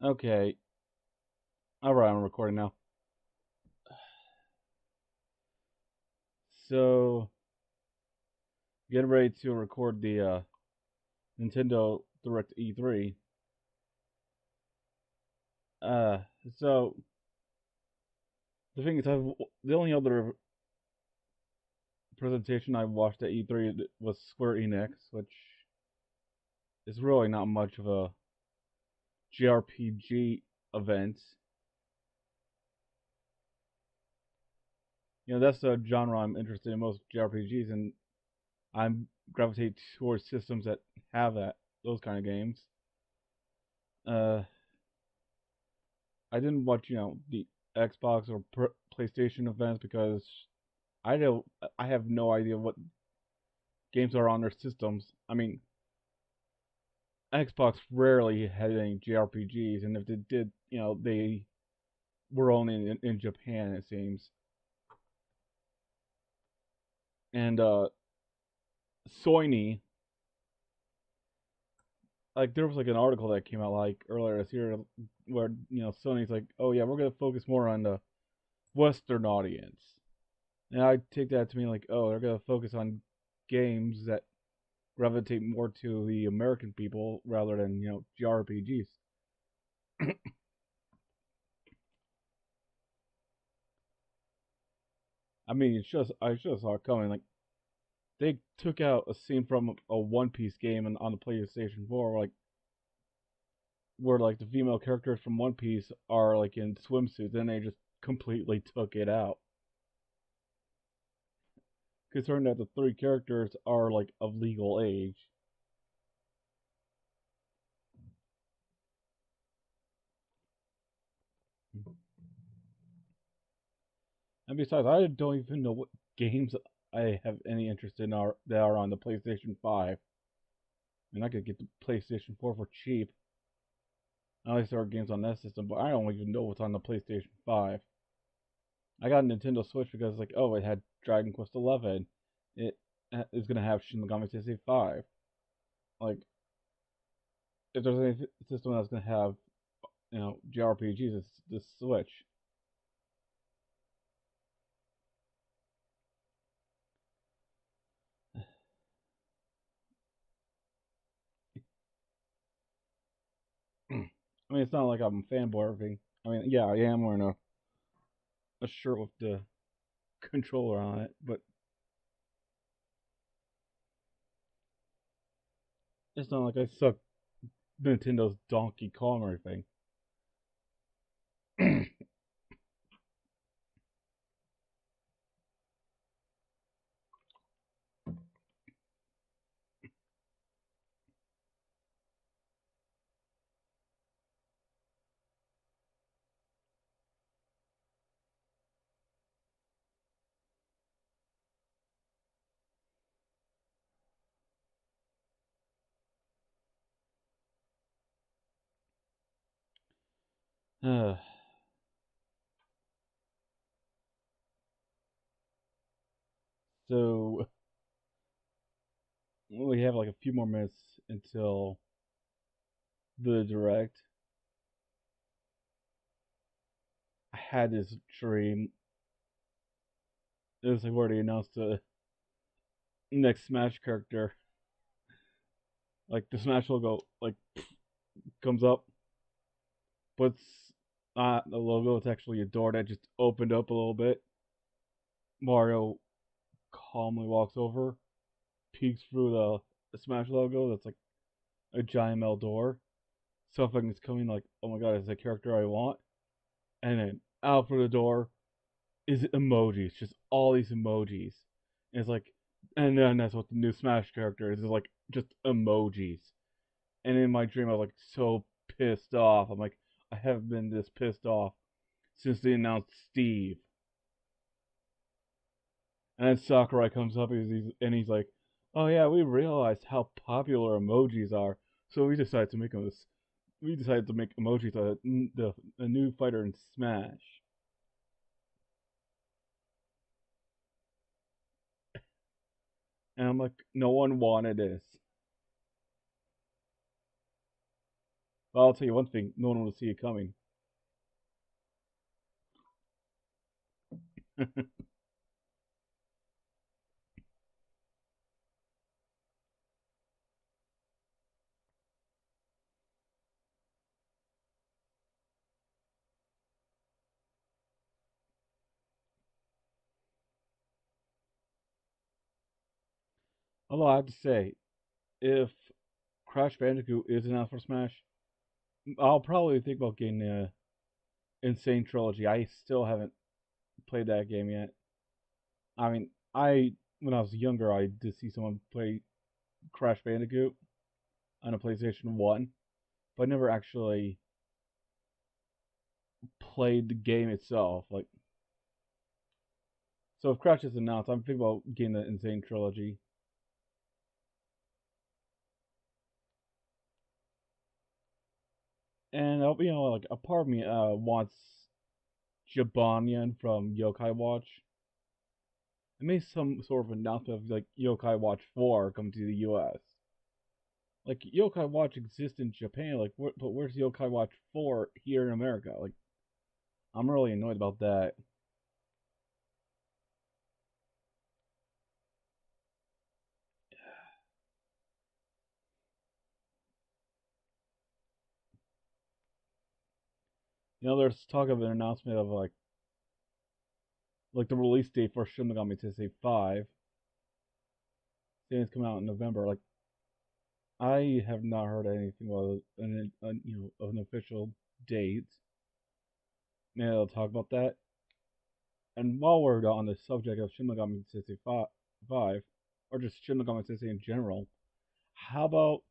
Okay. Alright, I'm recording now. So, getting ready to record the Nintendo Direct E3. Uh, so, the thing is, the only other presentation I watched at E3 was Square Enix, which is really not much of a JRPG event. That's the genre I'm interested in most JRPGs, and I gravitate towards systems that have those kind of games. Uh, I didn't watch, the Xbox or PlayStation events because I don't. I have no idea what games are on their systems. I mean, Xbox rarely had any JRPGs, and if they did, they were only in Japan, it seems. And Sony, like there was like an article that came out like earlier this year where Sony's like, oh yeah, we're gonna focus more on the Western audience, and I take that to mean like, oh, they're gonna focus on games that gravitate more to the American people rather than JRPGs. I mean, I just saw it coming. Like they took out a scene from a One Piece game on the PlayStation 4, where like the female characters from One Piece are like in swimsuits, and they just completely took it out, considering that the three characters are like of legal age. And besides, I don't even know what games I have any interest in are that are on the PlayStation 5. I mean, I could get the PlayStation 4 for cheap. At least there are games on that system, but I don't even know what's on the PlayStation 5. I got a Nintendo Switch because like, oh, it had Dragon Quest 11. It is gonna have Shin Megami Tensei 5. Like, if there's any system that's gonna have JRPGs, it's the Switch. I mean, it's not like I'm a fanboy or anything. I mean, yeah, I am wearing a shirt with the controller on it, but it's not like I suck Nintendo's Donkey Kong or anything. uh, so we have like a few more minutes until the direct. I had this dream. It was like where they announced the next Smash character. Like the Smash logo like comes up, but it's not the logo. It's actually a door that just opened up a little bit. Mario calmly walks over, peeks through the Smash logo. That's like a giant metal door. Something is coming. Like, oh my god, it's the character I want. And then out through the door is emojis, just all these emojis. And it's like, and then that's what the new Smash character is like just emojis. And in my dream, I was like so pissed off. I'm like, I haven't been this pissed off since they announced Steve. And then Sakurai comes up and he's like, "Oh yeah, we realized how popular emojis are, so we decided to make them this. We decided to make emojis a new fighter in Smash." And I'm like, no one wanted this. Well, I'll tell you one thing: no one will see it coming. Although I have to say, if Crash Bandicoot is announced for Smash, I'll probably think about getting the Insane Trilogy. I still haven't played that game yet. I mean, I when I was younger, I did see someone play Crash Bandicoot on a PlayStation One, but I never actually played the game itself. Like, so if Crash is announced, I'm thinking about getting the Insane Trilogy. And like a part of me wants Jabanian from Yokai Watch. It made some sort of announcement of like Yokai Watch 4 coming to the US. Like Yokai Watch exists in Japan, like but where's Yokai Watch 4 here in America? Like I'm really annoyed about that. There's talk of an announcement of like the release date for Shin Megami Tensei 5. Saying it's coming out in November. Like I have not heard anything about an official date. Maybe I'll talk about that. And while we're on the subject of Shin Megami Tensei 5, or just Shin Megami Tensei in general, how about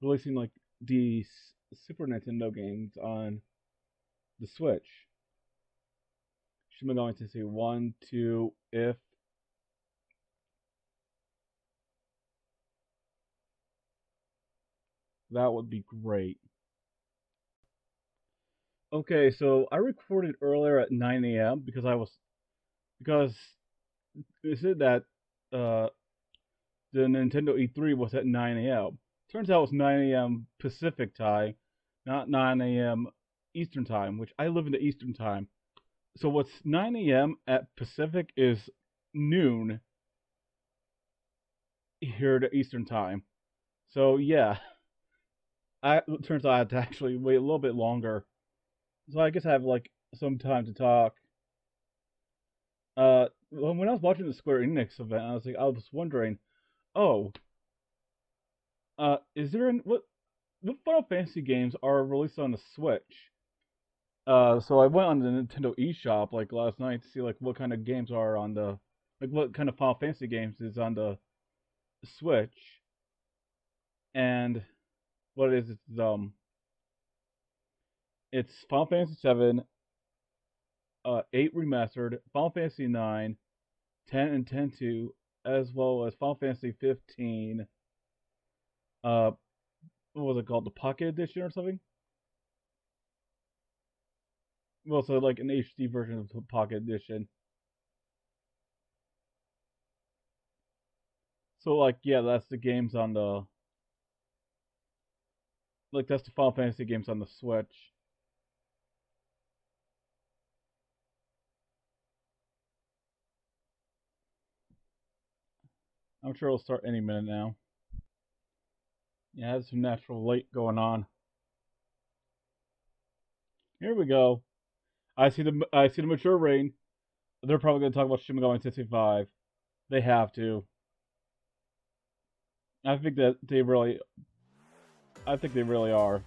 releasing like the Super Nintendo games on the Switch? Shin Megami Tensei 1, 2, if that would be great. Okay, so I recorded earlier at 9 a.m. because it said that uh, the Nintendo E3 was at 9 a.m. Turns out it was 9 a.m. Pacific time, not 9 a.m. Eastern time, which I live in the Eastern time. So what's 9 a.m. at Pacific is noon here to Eastern time. So yeah, it turns out I had to actually wait a little bit longer. So I guess I have like some time to talk. When I was watching the Square Enix event, I was wondering, oh, is there what Final Fantasy games are released on the Switch? So I went on the Nintendo eShop like last night to see like what kind of games are on the like what kind of Final Fantasy games is on the Switch, and what it is it's Final Fantasy 7, 8 remastered, Final Fantasy 9, 10 and 10-2, as well as Final Fantasy 15. Uh, what was it called? The Pocket Edition or something? Well, so like an HD version of the Pocket Edition. So like yeah, that's the games on the like that's the Final Fantasy games on the Switch. I'm sure it'll start any minute now. Yeah, there's some natural light going on. Here we go. I see the mature rain. They're probably gonna talk about Shin Megami Tensei 5. They have to. I think that they really I think they really are.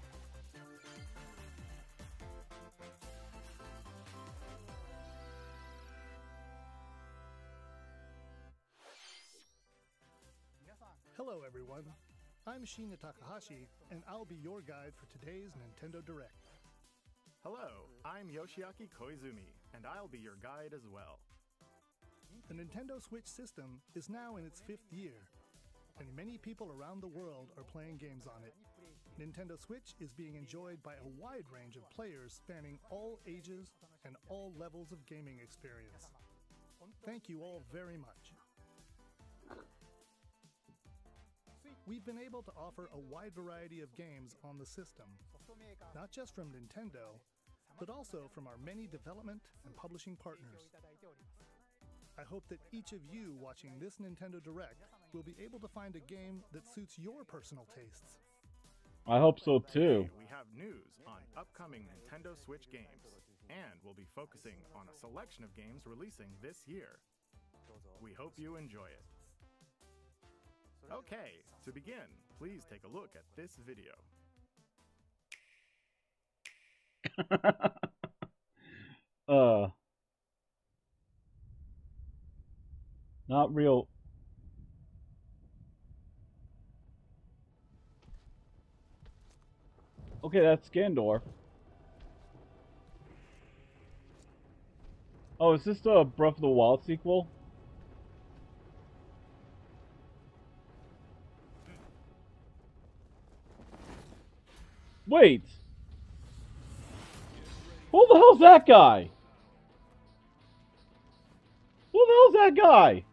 Hello everyone, I'm Shinya Takahashi, and I'll be your guide for today's Nintendo Direct. Hello, I'm Yoshiaki Koizumi, and I'll be your guide as well. The Nintendo Switch system is now in its 5th year, and many people around the world are playing games on it. Nintendo Switch is being enjoyed by a wide range of players spanning all ages and all levels of gaming experience. Thank you all very much. we've been able to offer a wide variety of games on the system, not just from Nintendo, but also from our many development and publishing partners. I hope that each of you watching this Nintendo Direct will be able to find a game that suits your personal tastes. I hope so too. We have news on upcoming Nintendo Switch games, and we'll be focusing on a selection of games releasing this year. We hope you enjoy it. Okay, to begin, please take a look at this video. Not real. Okay, that's Gandor. Oh, is this the Breath of the Wild sequel? Wait! Who the hell's that guy? Who the hell's that guy?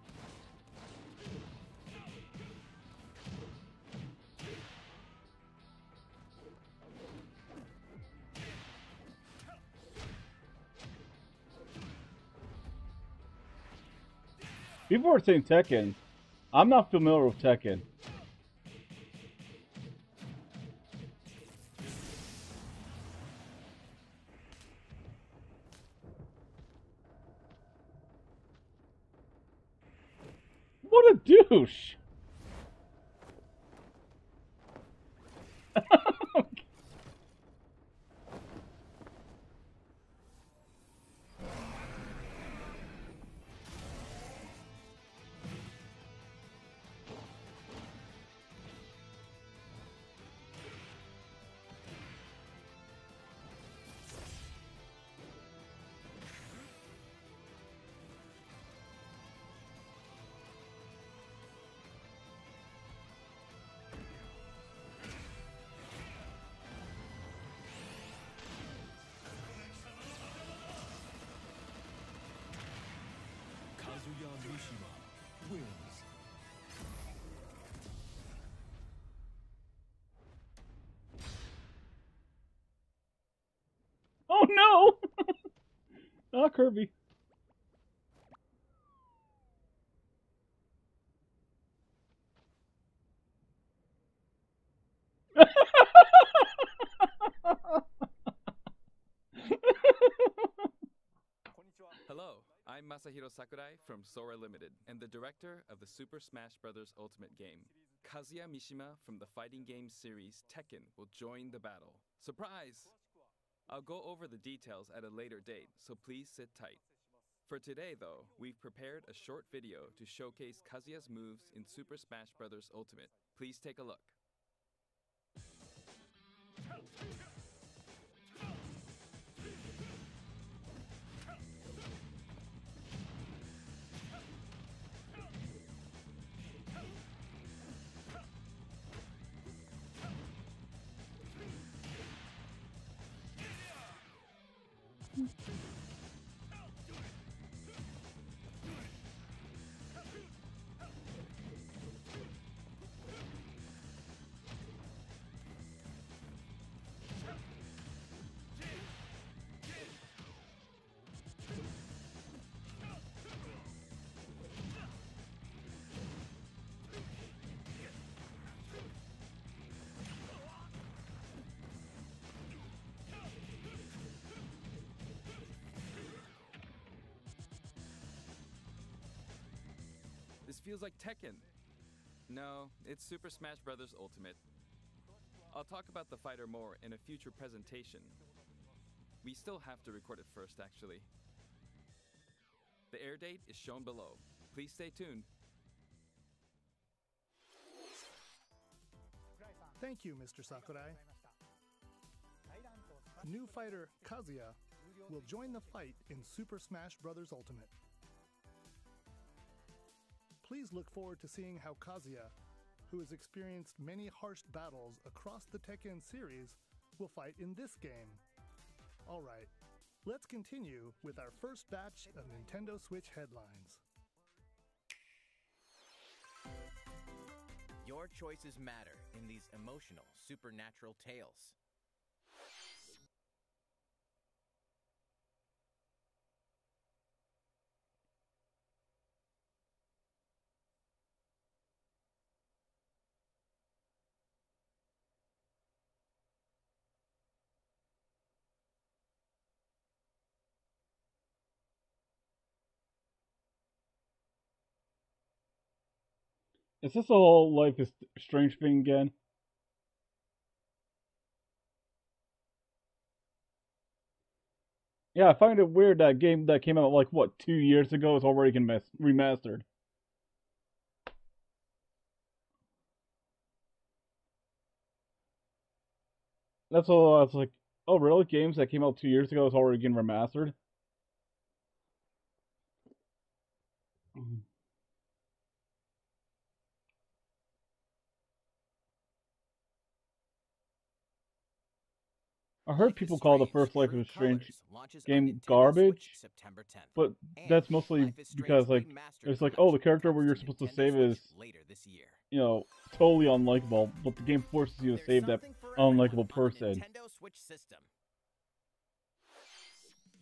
People are saying Tekken. I'm not familiar with Tekken. What a douche! Kazuya Mishima wins. Oh no! Not Kirby. Hello, I'm Masahiro Sakurai from Sora Limited and the director of the Super Smash Bros. Ultimate game. Kazuya Mishima from the fighting game series Tekken will join the battle. Surprise! I'll go over the details at a later date, so please sit tight. For today, though, we've prepared a short video to showcase Kazuya's moves in Super Smash Bros. Ultimate. Please take a look. This feels like Tekken. No, it's Super Smash Bros. Ultimate. I'll talk about the fighter more in a future presentation. We still have to record it first, actually. The air date is shown below. Please stay tuned. Thank you, Mr. Sakurai. New fighter Kazuya will join the fight in Super Smash Bros. Ultimate. Please look forward to seeing how Kazuya, who has experienced many harsh battles across the Tekken series, will fight in this game. Alright, let's continue with our first batch of Nintendo Switch headlines. Your choices matter in these emotional, supernatural tales. Is this a whole Life is Strange thing again? Yeah, I find it weird that game that came out like what 2 years ago is already getting remastered. That's all. I was like, oh really? Games that came out 2 years ago is already getting remastered. Mhm. I heard Life is people call the Strange first Life True is Strange Colors launches on game Nintendo Switch garbage, September 10th. but And that's mostly Life is Strange because like Remastered it's like, oh, the Collection character where comes you're to supposed to Nintendo save Switch is, later this year. totally unlikable, but the game forces you to There's save that something for everyone unlikable on the person. Nintendo Switch system.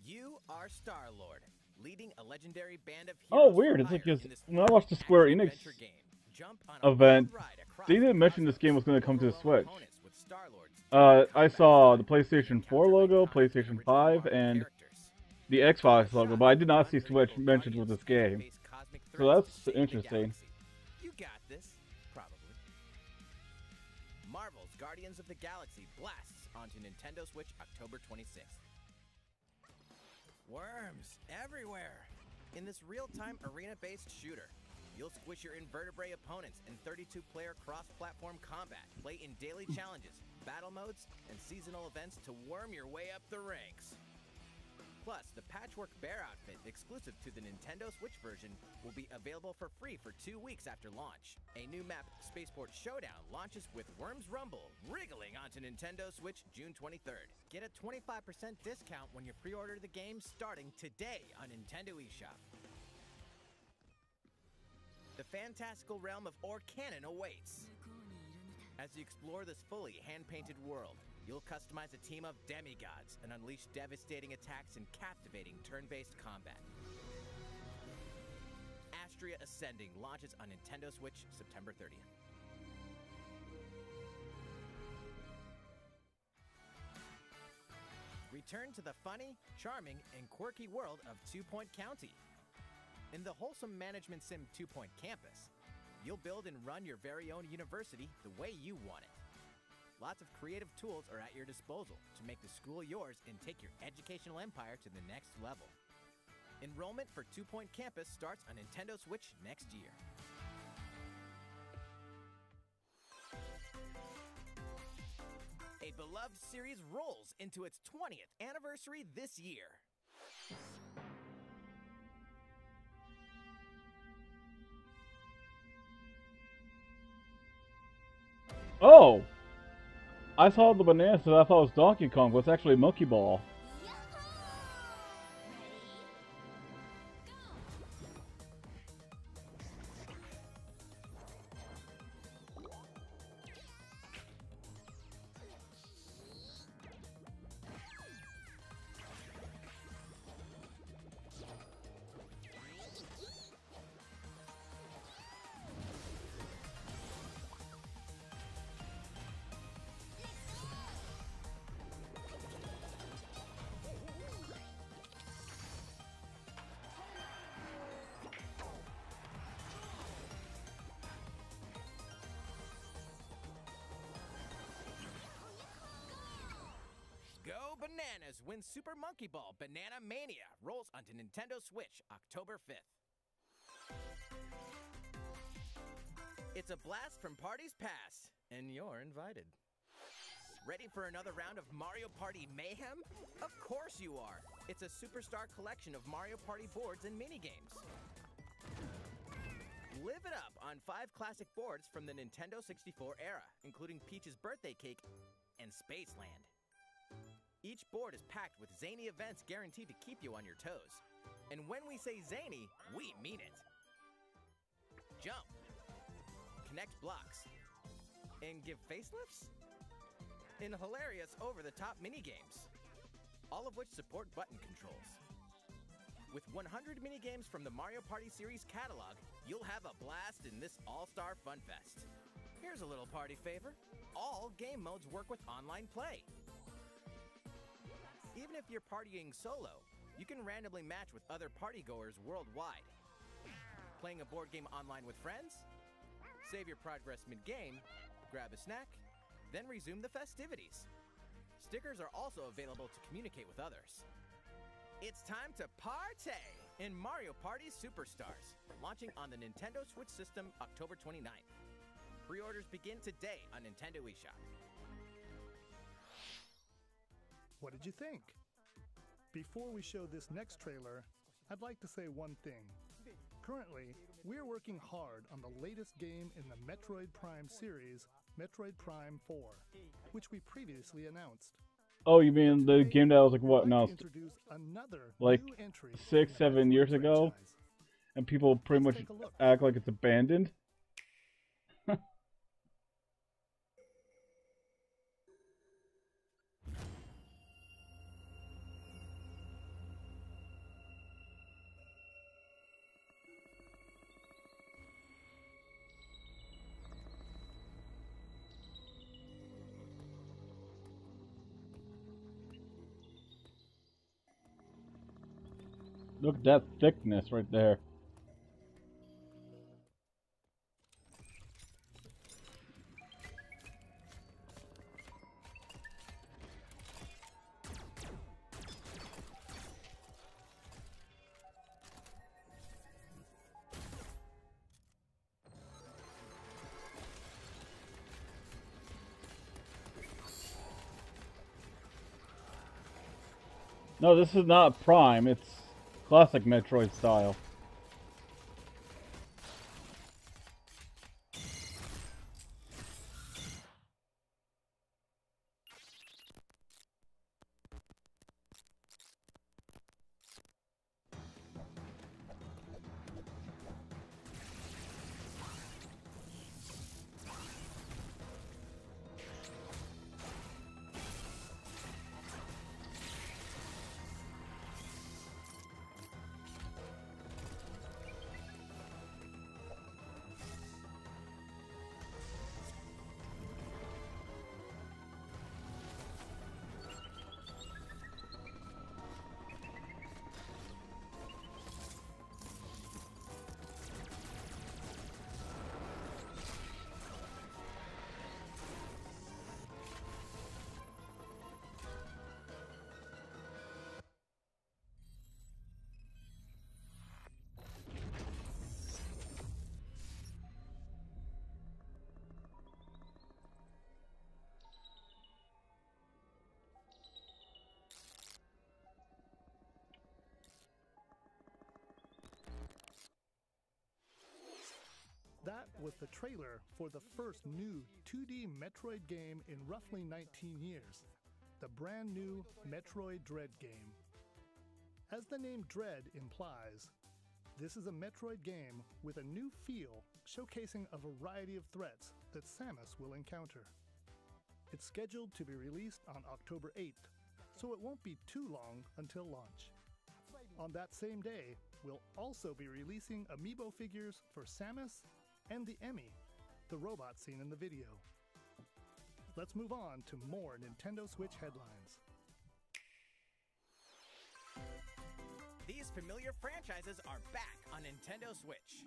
You are Star-Lord, leading a legendary band of Oh, heroes weird! for It's like hire this, in this when I watched the Square Enix action-adventure game. Jump on a event, wild ride across they the didn't mention this cosmos. game was going to come to the Overwhelm Switch. opponents with Star-Lord's I combat saw style the and PlayStation 4 encounter logo, iconic PlayStation original 5, Marvel and characters. the Xbox logo, Shots but I did not of see Switch unpredictable mentioned with guardians this as they game. face cosmic So threats to that's save the interesting. galaxy. You got this, probably. Marvel's Guardians of the Galaxy blasts onto Nintendo Switch October 26th. Worms everywhere! In this real-time arena-based shooter, you'll squish your invertebrate opponents in 32-player cross-platform combat, play in daily challenges, battle modes, and seasonal events to worm your way up the ranks. Plus, the Patchwork Bear outfit exclusive to the Nintendo Switch version will be available for free for 2 weeks after launch. A new map, Spaceport Showdown, launches with Worms Rumble, wriggling onto Nintendo Switch June 23rd. Get a 25% discount when you pre-order the game starting today on Nintendo eShop. The fantastical realm of Orcanon awaits. As you explore this fully hand-painted world, you'll customize a team of demigods and unleash devastating attacks and captivating turn-based combat. Astria Ascending launches on Nintendo Switch September 30th. Return to the funny, charming, and quirky world of Two Point County. In the wholesome management sim 2 Point Campus, you'll build and run your very own university the way you want it. Lots of creative tools are at your disposal to make the school yours and take your educational empire to the next level. Enrollment for 2 Point Campus starts on Nintendo Switch next year. A beloved series rolls into its 20th anniversary this year. Oh! I saw the bananas and I thought it was Donkey Kong, but it's actually Monkey Ball. Go Bananas wins Super Monkey Ball Banana Mania rolls onto Nintendo Switch October 5th. It's a blast from parties past, and you're invited. Ready for another round of Mario Party Mayhem? Of course you are! It's a superstar collection of Mario Party boards and minigames. Live it up on 5 classic boards from the Nintendo 64 era, including Peach's Birthday Cake and Spaceland. Each board is packed with zany events guaranteed to keep you on your toes. And when we say zany, we mean it. Jump, connect blocks, and give facelifts, in hilarious over-the-top minigames, all of which support button controls. With 100 minigames from the Mario Party series catalog, you'll have a blast in this all-star fun fest. Here's a little party favor. All game modes work with online play. Even if you're partying solo, you can randomly match with other partygoers worldwide. Playing a board game online with friends? Save your progress mid-game, grab a snack, then resume the festivities. Stickers are also available to communicate with others. It's time to partay in Mario Party Superstars, launching on the Nintendo Switch system October 29th. Pre-orders begin today on Nintendo eShop. What did you think? Before we show this next trailer, I'd like to say one thing. Currently, we're working hard on the latest game in the Metroid Prime series, Metroid Prime 4, which we previously announced. Oh, you mean the game that was like what announced Introduce another like new entry 6-7 years in the ago, franchise. and people pretty much Let's take a look. act like it's abandoned? Look at that thickness right there. No, this is not Prime, it's classic Metroid style. That was the trailer for the first new 2D Metroid game in roughly 19 years, the brand new Metroid Dread game. As the name Dread implies, this is a Metroid game with a new feel showcasing a variety of threats that Samus will encounter. It's scheduled to be released on October 8th, so it won't be too long until launch. On that same day, we'll also be releasing amiibo figures for Samus and the Emmy, the robot seen in the video. Let's move on to more Nintendo Switch headlines. These familiar franchises are back on Nintendo Switch.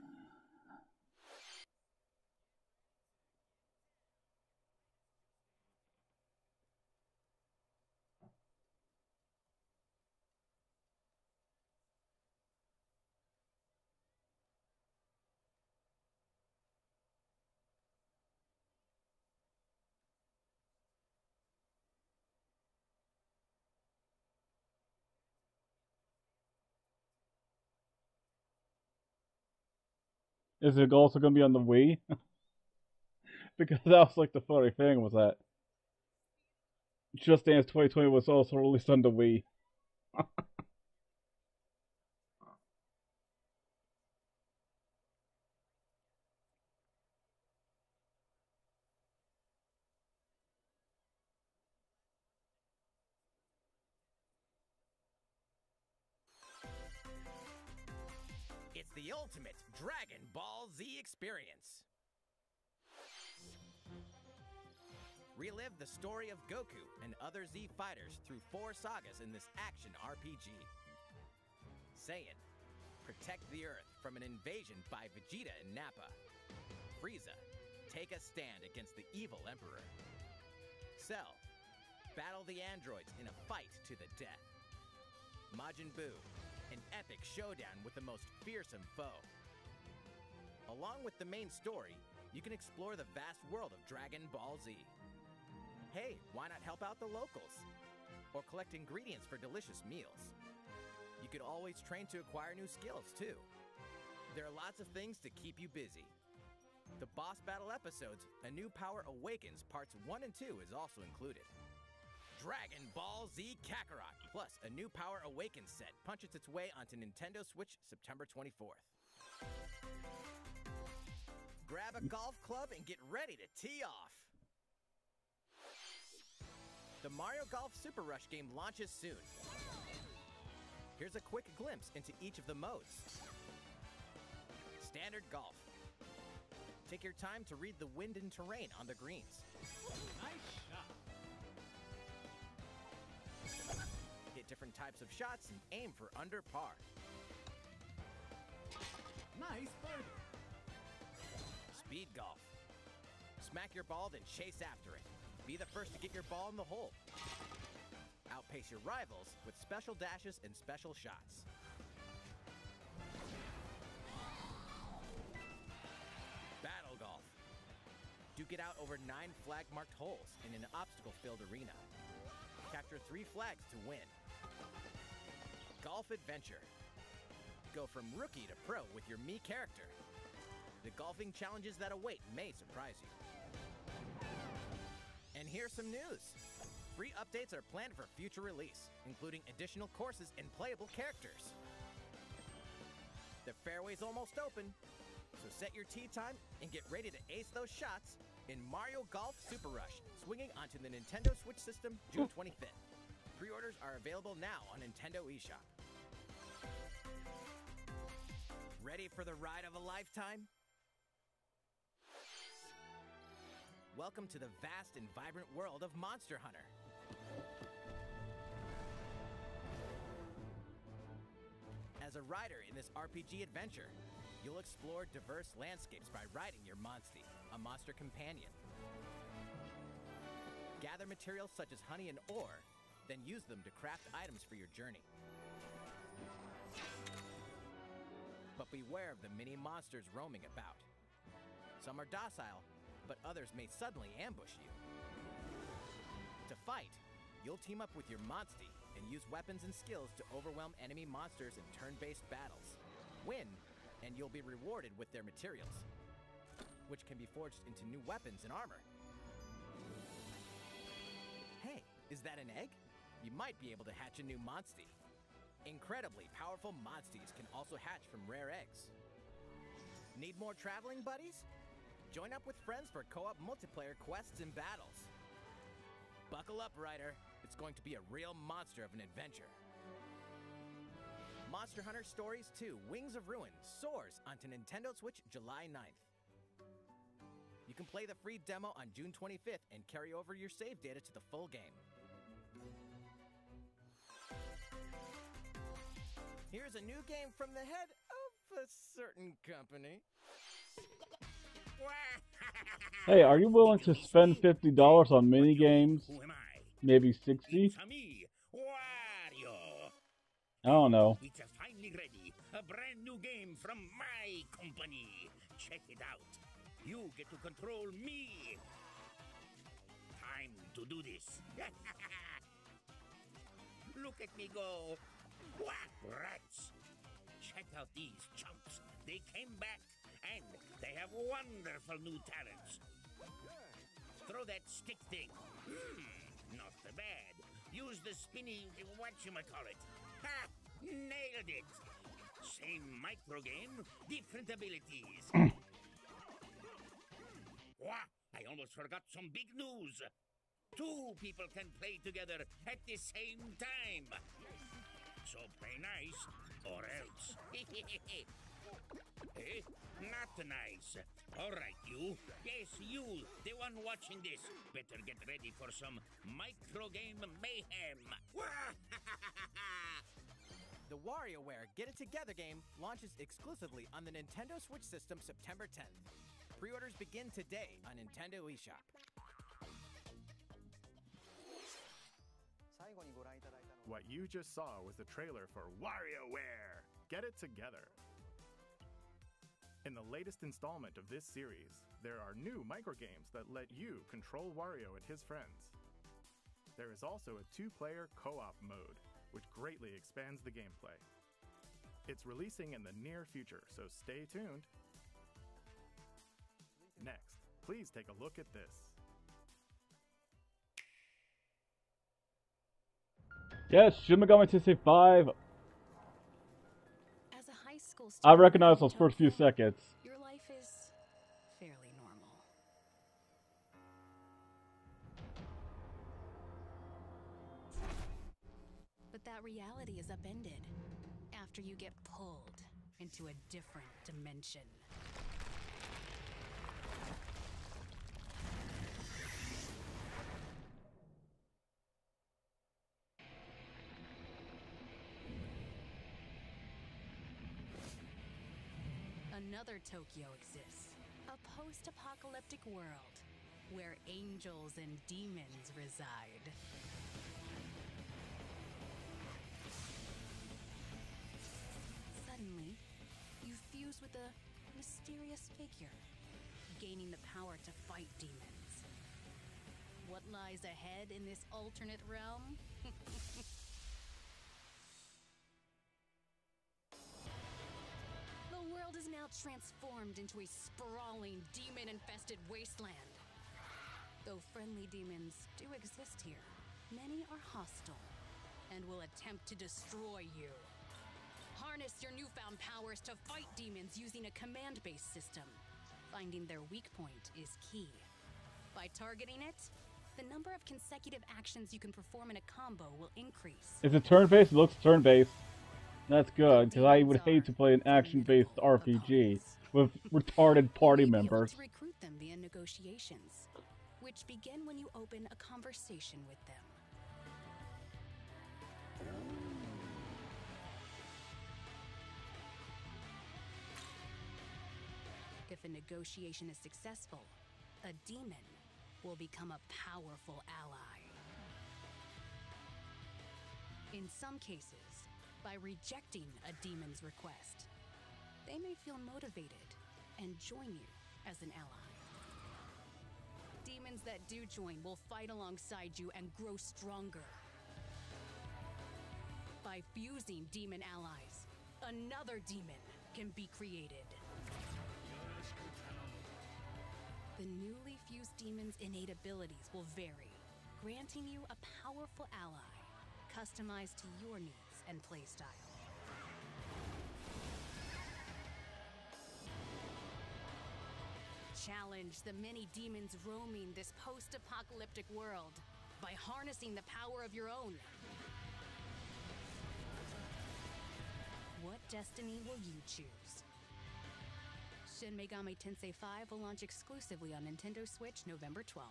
Is it also going to be on the Wii? Because that was like the funny thing was that Just Dance 2020 was also released on the Wii. It's the ultimate Dragon Ball Z experience. Relive the story of Goku and other Z fighters through 4 sagas in this action RPG. Saiyan, protect the Earth from an invasion by Vegeta and Nappa. Frieza, take a stand against the evil Emperor. Cell, battle the androids in a fight to the death. Majin Buu, an epic showdown with the most fearsome foe. Along with the main story, you can explore the vast world of Dragon Ball Z. Hey, why not help out the locals? Or collect ingredients for delicious meals. You could always train to acquire new skills, too. There are lots of things to keep you busy. The boss battle episodes, A New Power Awakens Parts 1 and 2 is also included. Dragon Ball Z Kakarot, plus A New Power Awakens set punches its way onto Nintendo Switch September 24th. Grab a golf club and get ready to tee off. The Mario Golf Super Rush game launches soon. Here's a quick glimpse into each of the modes. Standard Golf. Take your time to read the wind and terrain on the greens. Nice shot. Hit different types of shots and aim for under par. Nice birdie. Speed Golf. Smack your ball, then chase after it. Be the first to get your ball in the hole. Outpace your rivals with special dashes and special shots. Battle Golf. Duke it out over 9 flag-marked holes in an obstacle-filled arena. Capture 3 flags to win. Golf Adventure. Go from rookie to pro with your Mii character. The golfing challenges that await may surprise you. And here's some news. Free updates are planned for future release, including additional courses and playable characters. The fairway's almost open, so set your tee time and get ready to ace those shots in Mario Golf Super Rush, swinging onto the Nintendo Switch system June 25th. Pre-orders are available now on Nintendo eShop. Ready for the ride of a lifetime? Welcome to the vast and vibrant world of Monster Hunter. As a rider in this RPG adventure, you'll explore diverse landscapes by riding your Monstie, a monster companion. Gather materials such as honey and ore, then use them to craft items for your journey. But beware of the many monsters roaming about. Some are docile, but others may suddenly ambush you. To fight, you'll team up with your Monstie and use weapons and skills to overwhelm enemy monsters in turn-based battles. Win, and you'll be rewarded with their materials, which can be forged into new weapons and armor. Hey, is that an egg? You might be able to hatch a new Monstie. Incredibly powerful Monsties can also hatch from rare eggs. Need more traveling buddies? Join up with friends for co-op multiplayer quests and battles. Buckle up, Ryder. It's going to be a real monster of an adventure. Monster Hunter Stories 2 Wings of Ruin soars onto Nintendo Switch July 9th. You can play the free demo on June 25th and carry over your save data to the full game. Here's a new game from the head of a certain company. Hey, are you willing to spend $50 on mini games? Who am I? Maybe 60? It's me, Wario. I don't know. It's finally ready. A brand new game from my company. Check it out. You get to control me. Time to do this. Look at me go. Whack, rats. Check out these chumps. They came back and they have wonderful new talents. Throw that stick thing. Not so bad. Use the spinny whatchamacallit. Ha! Nailed it. Same micro game, different abilities. Wah! I almost forgot some big news. 2 people can play together at the same time. So play nice or else. Eh? Not nice. All right, you. Yes, you, the one watching this. Better get ready for some micro game mayhem. The WarioWare Get It Together game launches exclusively on the Nintendo Switch system September 10th. Pre-orders begin today on Nintendo eShop. What you just saw was the trailer for WarioWare Get It Together. In the latest installment of this series, there are new microgames that let you control Wario and his friends. There is also a 2-player co-op mode, which greatly expands the gameplay. It's releasing in the near future, so stay tuned. Next, please take a look at this. Yes, Shin Megami Tensei 5. As a high school I student recognize in those first few Tokyo, seconds. your life is fairly normal. But that reality is upended after you get pulled into a different dimension. Another Tokyo exists, a post-apocalyptic world where angels and demons reside. Suddenly, you fuse with a mysterious figure, gaining the power to fight demons. What lies ahead in this alternate realm? The world is now transformed into a sprawling, demon-infested wasteland. Though friendly demons do exist here, many are hostile and will attempt to destroy you. Harness your newfound powers to fight demons using a command-based system. Finding their weak point is key. By targeting it, the number of consecutive actions you can perform in a combo will increase. Is it turn-based? It looks turn-based. That's good, because I would hate to play an action-based RPG with retarded party You may be able members. to recruit them via negotiations, which begin when you open a conversation with them. If a negotiation is successful, a demon will become a powerful ally. In some cases, by rejecting a demon's request, they may feel motivated and join you as an ally. Demons that do join will fight alongside you and grow stronger. By fusing demon allies, another demon can be created. The newly fused demon's innate abilities will vary, granting you a powerful ally, customized to your needs and playstyle. Challenge the many demons roaming this post-apocalyptic world by harnessing the power of your own. What destiny will you choose? Shin Megami Tensei 5 will launch exclusively on Nintendo Switch November 12th.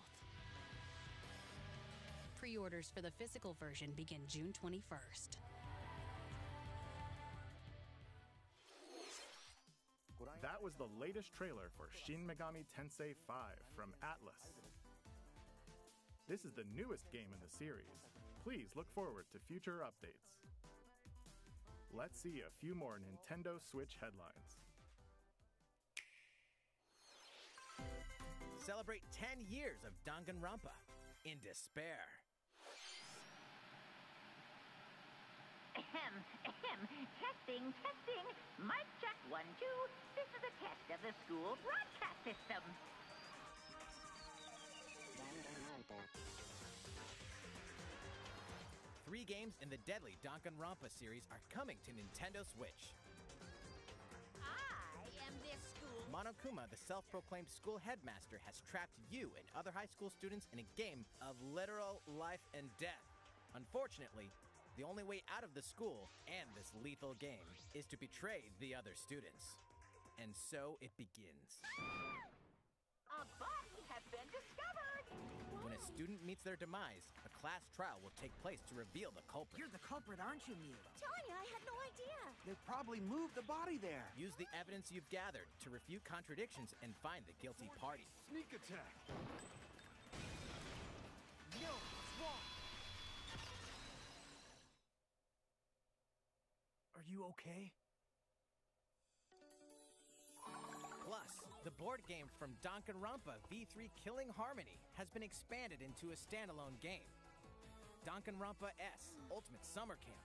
Pre-orders for the physical version begin June 21st. That was the latest trailer for Shin Megami Tensei 5 from Atlus. This is the newest game in the series. Please look forward to future updates. Let's see a few more Nintendo Switch headlines. Celebrate 10 years of Danganronpa in despair. Ahem, ahem. Testing, testing. Mic check 1, 2. This is a test of the school broadcast system. Three games in the deadly Danganronpa series are coming to Nintendo Switch. I am this school. Monokuma, the self-proclaimed school headmaster, has trapped you and other high school students in a game of literal life and death. Unfortunately, the only way out of the school and this lethal game is to betray the other students. And so it begins. A body has been discovered. When a student meets their demise, a class trial will take place to reveal the culprit. You're the culprit, aren't you, Mew? Tanya, I had no idea. They probably moved the body there. Use the evidence you've gathered to refute contradictions and find the guilty party. Sneak attack. No, what's wrong? Are you okay? Plus, the board game from Danganronpa V3 Killing Harmony has been expanded into a standalone game. Danganronpa S Ultimate Summer Camp.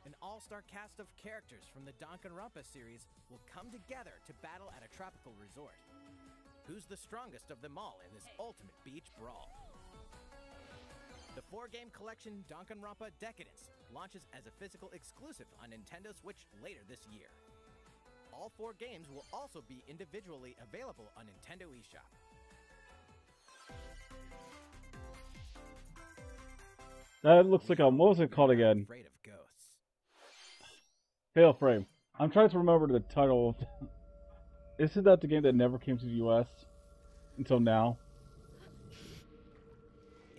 An all-star cast of characters from the Danganronpa series will come together to battle at a tropical resort. Who's the strongest of them all in this ultimate beach brawl? The 4-game collection Danganronpa Decadence launches as a physical exclusive on Nintendo Switch later this year. All 4 games will also be individually available on Nintendo eShop. That looks like a, what was it called again? Afraid of ghosts. Fatal Frame. I'm trying to remember the title. Isn't that the game that never came to the US until now?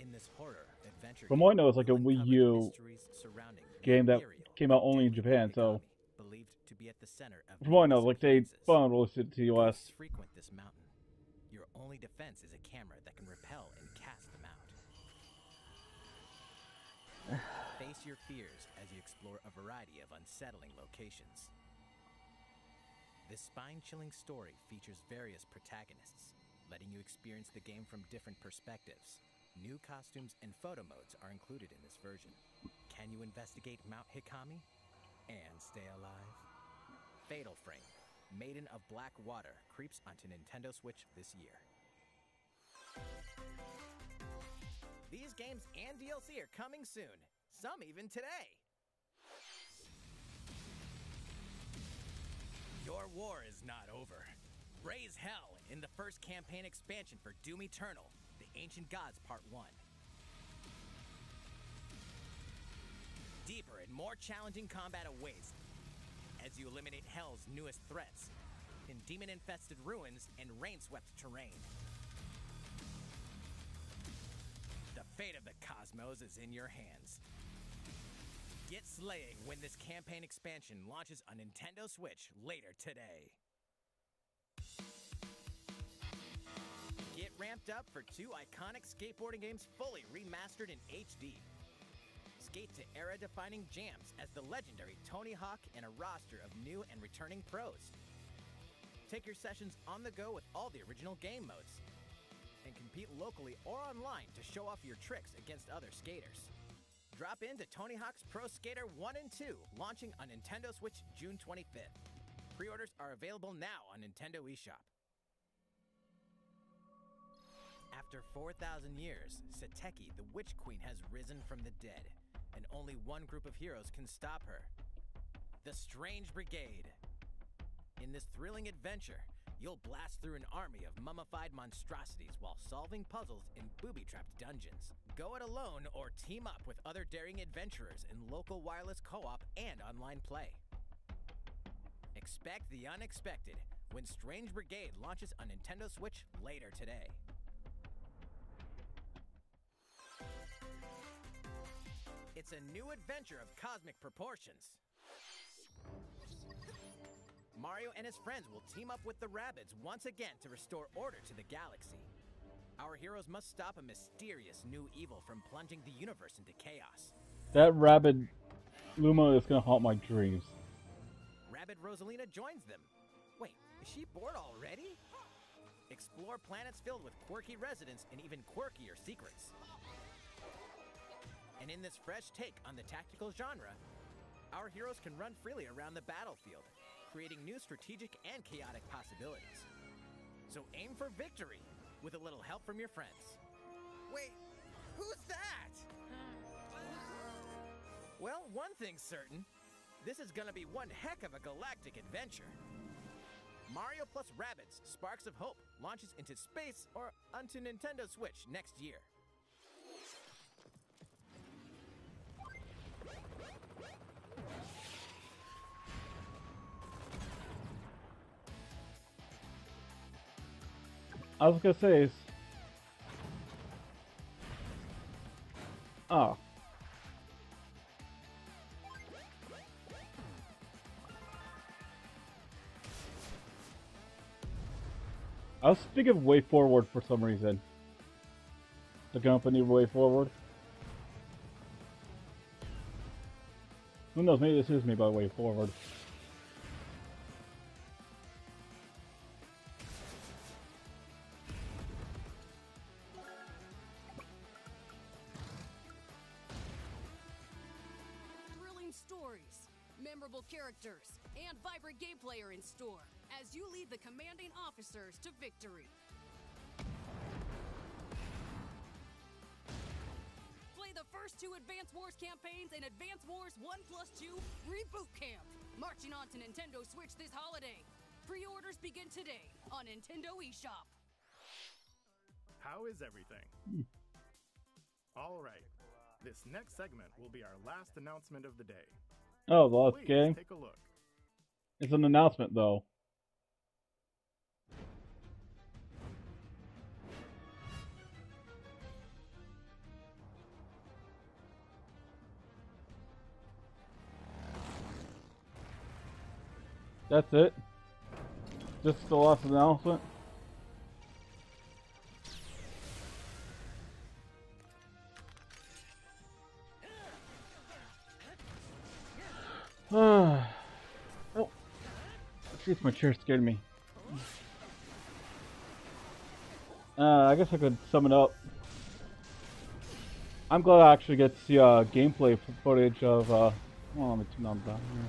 In this horror adventure From what I know, it's like a Wii U game that came out only in Japan, so believed to be at the center of from what I know, like they released it to the US. Frequent this mountain. Your only defense is a camera that can repel and cast them out. Face your fears as you explore a variety of unsettling locations. This spine-chilling story features various protagonists, letting you experience the game from different perspectives. New costumes and photo modes are included in this version. Can you investigate Mount Hikami and stay alive? Fatal Frame, Maiden of Black Water, creeps onto Nintendo Switch this year. These games and DLC are coming soon, some even today. Your war is not over. Raise hell in the first campaign expansion for Doom Eternal, The Ancient Gods Part 1. Deeper and more challenging combat awaits as you eliminate Hell's newest threats in demon-infested ruins and rain-swept terrain. The fate of the cosmos is in your hands. Get slaying when this campaign expansion launches on Nintendo Switch later today. Get ramped up for 2 iconic skateboarding games fully remastered in HD. Skate to era-defining jams as the legendary Tony Hawk and a roster of new and returning pros. Take your sessions on the go with all the original game modes. And compete locally or online to show off your tricks against other skaters. Drop into Tony Hawk's Pro Skater 1 and 2, launching on Nintendo Switch June 25th. Pre-orders are available now on Nintendo eShop. After 4,000 years, Sateki, the Witch Queen, has risen from the dead, and only one group of heroes can stop her. The Strange Brigade. In this thrilling adventure, you'll blast through an army of mummified monstrosities while solving puzzles in booby-trapped dungeons. Go it alone or team up with other daring adventurers in local wireless co-op and online play. Expect the unexpected when Strange Brigade launches on Nintendo Switch later today. It's a new adventure of cosmic proportions. Mario and his friends will team up with the Rabbids once again to restore order to the galaxy. Our heroes must stop a mysterious new evil from plunging the universe into chaos. That Rabbid Luma is gonna haunt my dreams. Rabbid Rosalina joins them. Wait, is she bored already? Explore planets filled with quirky residents and even quirkier secrets. And in this fresh take on the tactical genre, our heroes can run freely around the battlefield, creating new strategic and chaotic possibilities. So aim for victory with a little help from your friends. Wait, who's that? Well, one thing's certain. This is gonna be one heck of a galactic adventure. Mario plus Rabbids Sparks of Hope launches into space or onto Nintendo Switch next year. I was gonna say is... Oh. I was thinking of Way Forward for some reason. The company Way Forward. Who knows, maybe this is me by Way Forward. Thrilling stories, memorable characters, and vibrant gameplay are in store as you lead the commanding officers to victory. Play the first 2 Advance Wars campaigns in Advance Wars 1+2 Reboot Camp, marching on to Nintendo Switch this holiday. Pre-orders begin today on Nintendo eShop. How is everything? All right. This next segment will be our last announcement of the day. Oh, the last Please game? take a look. It's an announcement, though. That's it? Just the last announcement? Oh, jeez, my chair scared me. I guess I could sum it up. I'm glad I actually get to see gameplay footage of. Well, let me turn that down here.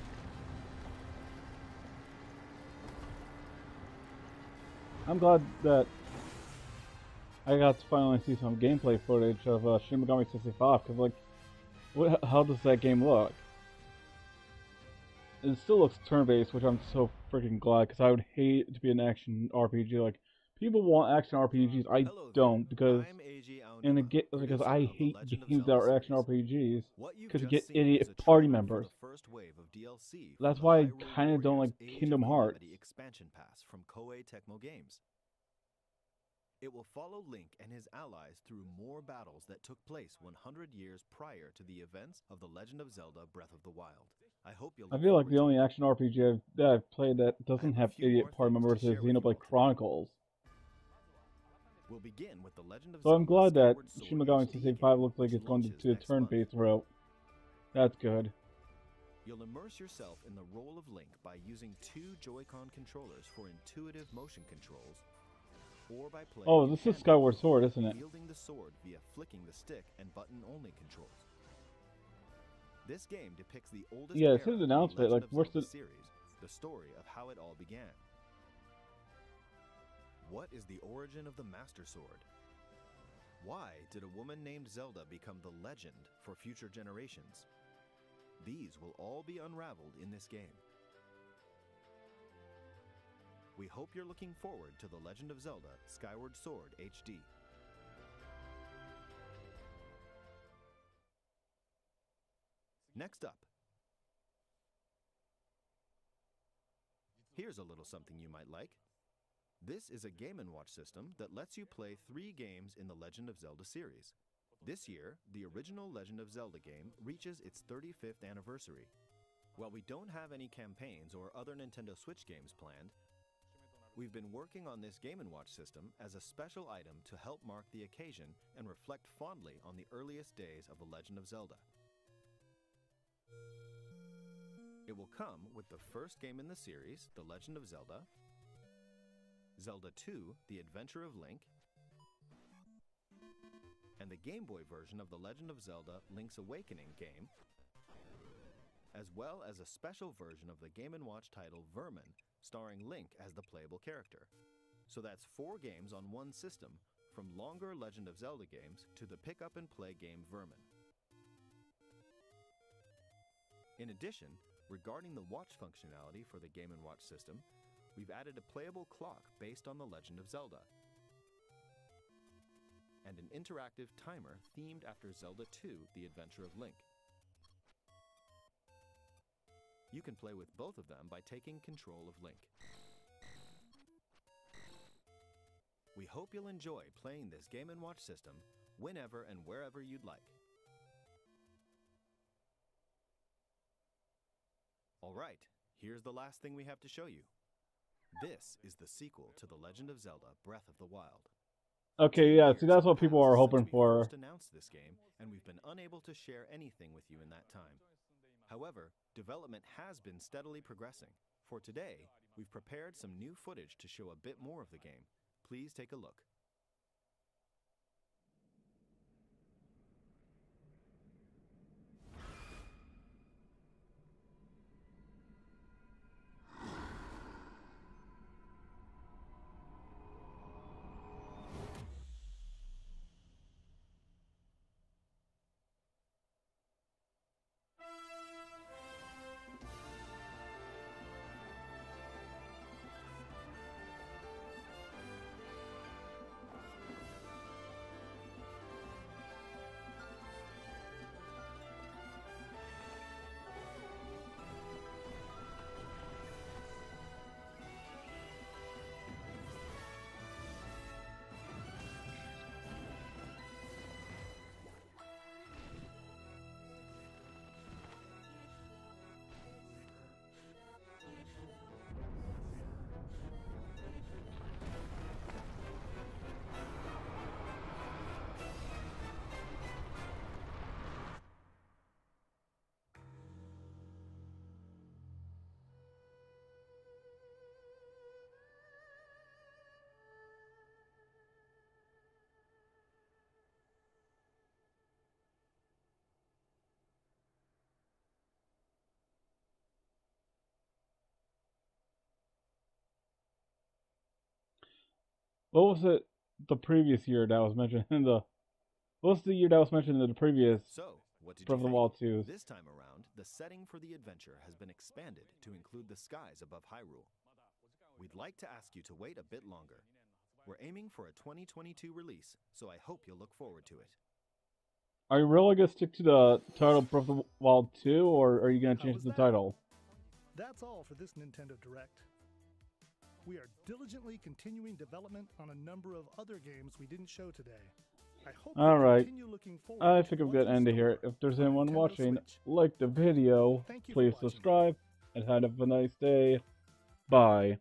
I'm glad that I got to finally see some gameplay footage of Shin Megami 65, because, like, how does that game look? It still looks turn-based, which I'm so freaking glad, because I would hate to be an action RPG. Like, people want action RPGs, I don't, because because I hate games that are action RPGs, because you get idiot party members. That's why I kind of don't like Kingdom Hearts. Expansion pass from Koei Tecmo Games. It will follow Link and his allies through more battles that took place 100 years prior to the events of The Legend of Zelda Breath of the Wild. I feel like the only action RPG that I've played that doesn't have idiot party members is Xenoblade Chronicles. We'll begin with The Legend of So Zelda I'm glad that Skyward Sword Shin Megami HD, 65 looks like it's which going launches to a next month. turn-based route. That's good. You'll immerse yourself in the role of Link by using 2 Joy-Con controllers for intuitive motion controls, or by playing Oh, this is Skyward Sword, isn't it? wielding the sword via flicking the stick and button-only controls. This game depicts the oldest Yeah, era it says of the announcement, Legend like, of where's Zelda the... series, the story of how it all began. What is the origin of the Master Sword? Why did a woman named Zelda become the legend for future generations? These will all be unraveled in this game. We hope you're looking forward to The Legend of Zelda Skyward Sword HD. Next up, here's a little something you might like. This is a Game & Watch system that lets you play 3 games in the Legend of Zelda series. This year, the original Legend of Zelda game reaches its 35th anniversary. While we don't have any campaigns or other Nintendo Switch games planned, we've been working on this Game & Watch system as a special item to help mark the occasion and reflect fondly on the earliest days of The Legend of Zelda. It will come with the first game in the series, The Legend of Zelda, Zelda 2, The Adventure of Link, and the Game Boy version of The Legend of Zelda Link's Awakening game, as well as a special version of the Game & Watch title Vermin, starring Link as the playable character. So that's 4 games on one system, from longer Legend of Zelda games to the pick-up-and-play game Vermin. In addition, regarding the watch functionality for the Game & Watch system, we've added a playable clock based on The Legend of Zelda, and an interactive timer themed after Zelda 2, The Adventure of Link. You can play with both of them by taking control of Link. We hope you'll enjoy playing this Game & Watch system whenever and wherever you'd like. Alright, here's the last thing we have to show you. This is the sequel to The Legend of Zelda Breath of the Wild. Okay, yeah, see, that's what people are hoping for. We first announced this game, and we've been unable to share anything with you in that time. However, development has been steadily progressing. For today, we've prepared some new footage to show a bit more of the game. Please take a look. What was it the previous year that was mentioned in the... What was the year that was mentioned in the previous So, what did Breath you of the think? Wild 2? This time around, the setting for the adventure has been expanded to include the skies above Hyrule. We'd like to ask you to wait a bit longer. We're aiming for a 2022 release, so I hope you'll look forward to it. Are you really going to stick to the title Breath of the Wild 2, or are you going to change the title? That's all for this Nintendo Direct. We are diligently continuing development on a number of other games we didn't show today. I hope Alright, continue looking forward I to think I'm what's going to in end it store here. If there's on anyone Nintendo watching, Switch. like the video, Thank you for please watching. subscribe, and have a nice day. Bye.